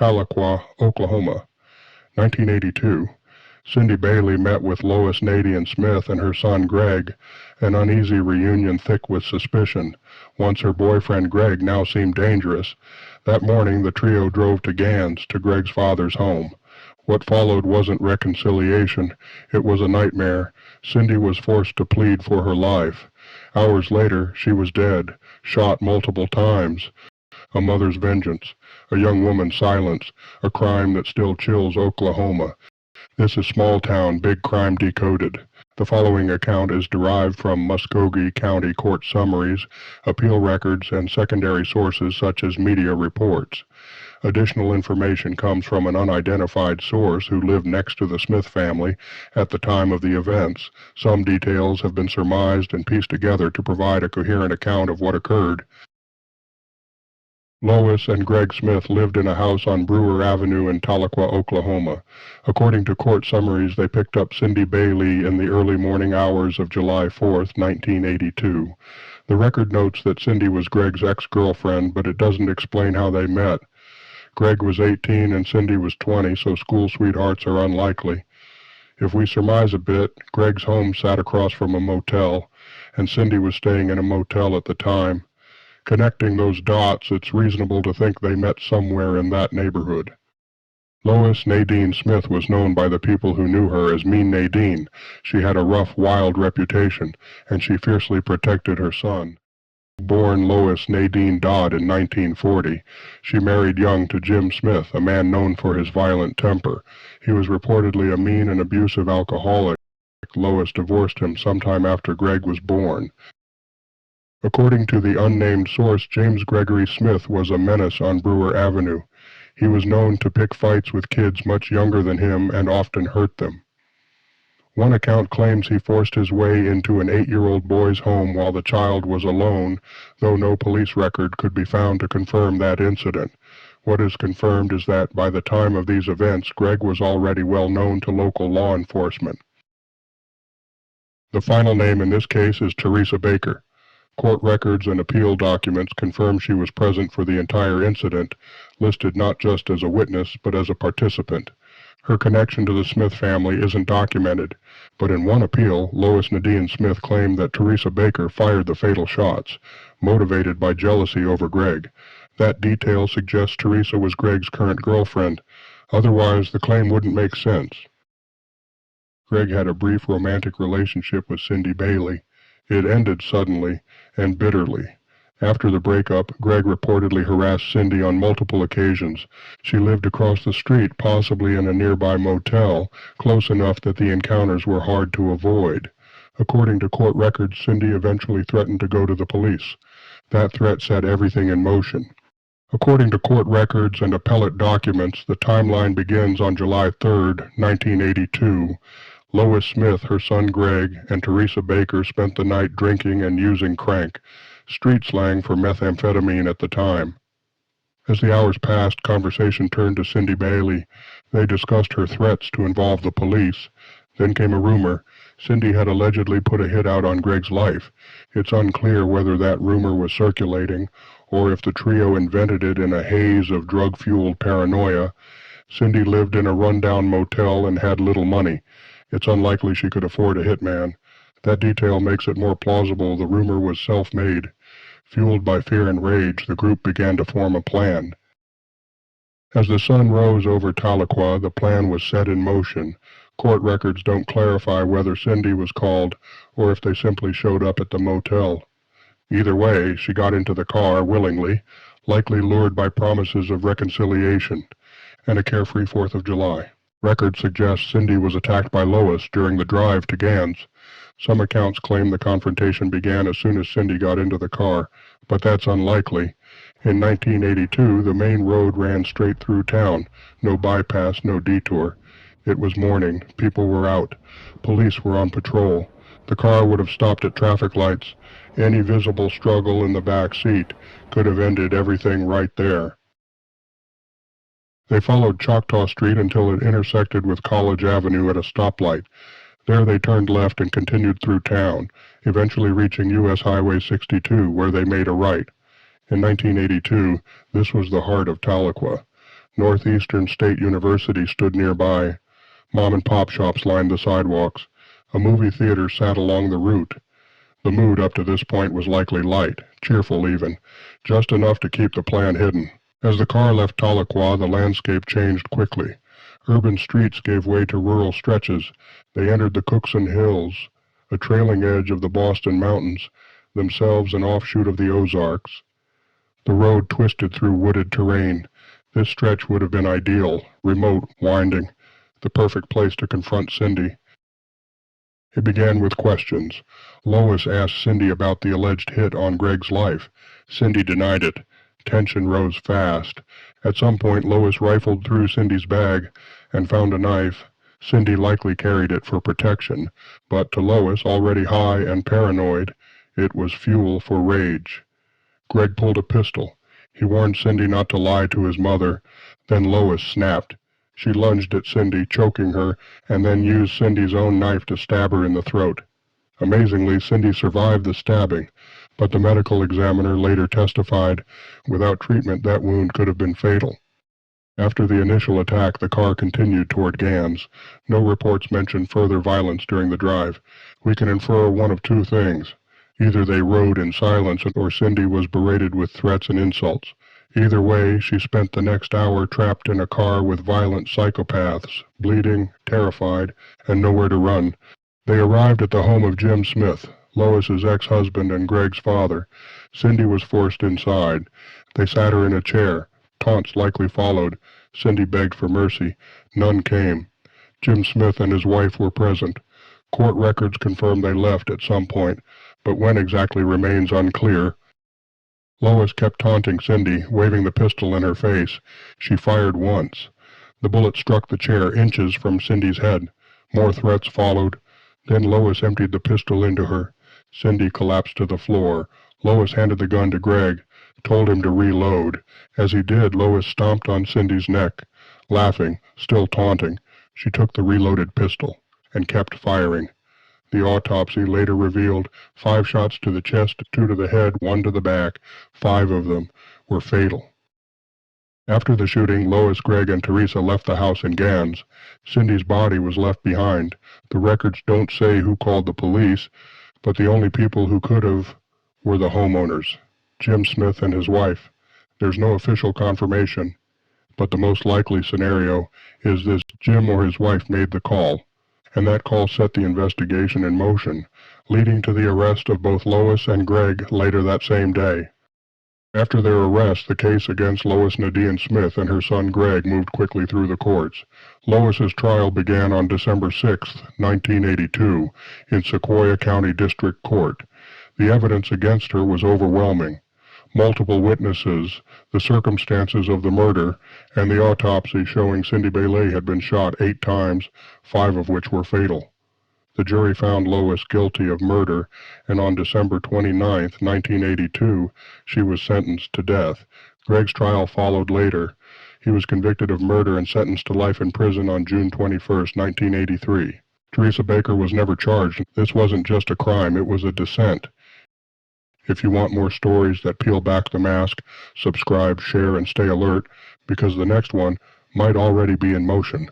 Tahlequah, Oklahoma. 1982. Cindy Baillee met with Lois Smith and her son Greg, an uneasy reunion thick with suspicion. Once her boyfriend Greg now seemed dangerous. That morning the trio drove to Gans, to Greg's father's home. What followed wasn't reconciliation, it was a nightmare. Cindy was forced to plead for her life. Hours later, she was dead, shot multiple times. A mother's vengeance, a young woman's silence, a crime that still chills Oklahoma. This is Small Town, Big Crime Decoded. The following account is derived from Muskogee County court summaries, appeal records, and secondary sources such as media reports. Additional information comes from an unidentified source who lived next to the Smith family at the time of the events. Some details have been surmised and pieced together to provide a coherent account of what occurred. Lois and Greg Smith lived in a house on Brewer Avenue in Tahlequah, Oklahoma. According to court summaries, they picked up Cindy Baillee in the early morning hours of July 4, 1982. The record notes that Cindy was Greg's ex-girlfriend, but it doesn't explain how they met. Greg was 18 and Cindy was 20, so school sweethearts are unlikely. If we surmise a bit, Greg's home sat across from a motel, and Cindy was staying in a motel at the time. Connecting those dots, it's reasonable to think they met somewhere in that neighborhood. Lois Nadine Smith was known by the people who knew her as Mean Nadine. She had a rough, wild reputation, and she fiercely protected her son. Born Lois Nadine Dodd in 1940, she married young to Jim Smith, a man known for his violent temper. He was reportedly a mean and abusive alcoholic. Lois divorced him sometime after Greg was born. According to the unnamed source, James Gregory Smith was a menace on Brewer Avenue. He was known to pick fights with kids much younger than him and often hurt them. One account claims he forced his way into an 8-year-old boy's home while the child was alone, though no police record could be found to confirm that incident. What is confirmed is that by the time of these events, Greg was already well known to local law enforcement. The final name in this case is Teresa Baker. Court records and appeal documents confirm she was present for the entire incident, listed not just as a witness but as a participant. Her connection to the Smith family isn't documented, but in one appeal, Lois Nadine Smith claimed that Teresa Baker fired the fatal shots, motivated by jealousy over Greg. That detail suggests Teresa was Greg's current girlfriend. Otherwise, the claim wouldn't make sense. Greg had a brief romantic relationship with Cindy Baillee. It ended suddenly and bitterly. After the breakup, Greg reportedly harassed Cindy on multiple occasions. She lived across the street, possibly in a nearby motel, close enough that the encounters were hard to avoid. According to court records, Cindy eventually threatened to go to the police. That threat set everything in motion. According to court records and appellate documents, the timeline begins on July 3, 1982. Lois Smith, her son Greg, and Teresa Baker spent the night drinking and using crank, street slang for methamphetamine at the time. As the hours passed, conversation turned to Cindy Baillee. They discussed her threats to involve the police. Then came a rumor. Cindy had allegedly put a hit out on Greg's life. It's unclear whether that rumor was circulating, or if the trio invented it in a haze of drug-fueled paranoia. Cindy lived in a rundown motel and had little money. It's unlikely she could afford a hitman. That detail makes it more plausible the rumor was self-made. Fueled by fear and rage, the group began to form a plan. As the sun rose over Tahlequah, the plan was set in motion. Court records don't clarify whether Cindy was called or if they simply showed up at the motel. Either way, she got into the car willingly, likely lured by promises of reconciliation and a carefree 4th of July. Records suggest Cindy was attacked by Lois during the drive to Gans. Some accounts claim the confrontation began as soon as Cindy got into the car, but that's unlikely. In 1982, the main road ran straight through town, no bypass, no detour. It was morning, people were out, police were on patrol. The car would have stopped at traffic lights. Any visible struggle in the back seat could have ended everything right there. They followed Choctaw Street until it intersected with College Avenue at a stoplight. There they turned left and continued through town, eventually reaching U.S. Highway 62, where they made a right. In 1982, this was the heart of Tahlequah. Northeastern State University stood nearby. Mom-and-pop shops lined the sidewalks. A movie theater sat along the route. The mood up to this point was likely light, cheerful even, just enough to keep the plan hidden. As the car left Tahlequah, the landscape changed quickly. Urban streets gave way to rural stretches. They entered the Cookson Hills, a trailing edge of the Boston Mountains, themselves an offshoot of the Ozarks. The road twisted through wooded terrain. This stretch would have been ideal, remote, winding, the perfect place to confront Cindy. It began with questions. Lois asked Cindy about the alleged hit on Greg's life. Cindy denied it. Tension rose fast. At some point, Lois rifled through Cindy's bag and found a knife. Cindy likely carried it for protection, but to Lois, already high and paranoid, it was fuel for rage. Greg pulled a pistol. He warned Cindy not to lie to his mother. Then Lois snapped. She lunged at Cindy, choking her, and then used Cindy's own knife to stab her in the throat. Amazingly, Cindy survived the stabbing, but the medical examiner later testified, without treatment that wound could have been fatal. After the initial attack, the car continued toward Gans. No reports mentioned further violence during the drive. We can infer one of two things. Either they rode in silence or Cindy was berated with threats and insults. Either way, she spent the next hour trapped in a car with violent psychopaths, bleeding, terrified, and nowhere to run. They arrived at the home of Jim Smith, Lois's ex-husband and Greg's father. Cindy was forced inside. They sat her in a chair. Taunts likely followed. Cindy begged for mercy. None came. Jim Smith and his wife were present. Court records confirm they left at some point, but when exactly remains unclear. Lois kept taunting Cindy, waving the pistol in her face. She fired once. The bullet struck the chair inches from Cindy's head. More threats followed. Then Lois emptied the pistol into her. Cindy collapsed to the floor. Lois handed the gun to Greg, told him to reload. As he did, Lois stomped on Cindy's neck. Laughing, still taunting, she took the reloaded pistol and kept firing. The autopsy later revealed 5 shots to the chest, 2 to the head, 1 to the back. 5 of them were fatal. After the shooting, Lois, Greg, and Teresa left the house in Gans. Cindy's body was left behind. The records don't say who called the police, but the only people who could have were the homeowners, Jim Smith and his wife. There's no official confirmation, but the most likely scenario is this: Jim or his wife made the call, and that call set the investigation in motion, leading to the arrest of both Lois and Greg later that same day. After their arrest, the case against Lois Nadine Smith and her son Greg moved quickly through the courts. Lois's trial began on December 6, 1982, in Sequoyah County District Court. The evidence against her was overwhelming. Multiple witnesses, the circumstances of the murder, and the autopsy showing Cindy Baillee had been shot 8 times, 5 of which were fatal. The jury found Lois guilty of murder, and on December 29, 1982, she was sentenced to death. Greg's trial followed later. He was convicted of murder and sentenced to life in prison on June 21, 1983. Teresa Baker was never charged. This wasn't just a crime, it was a descent. If you want more stories that peel back the mask, subscribe, share, and stay alert, because the next one might already be in motion.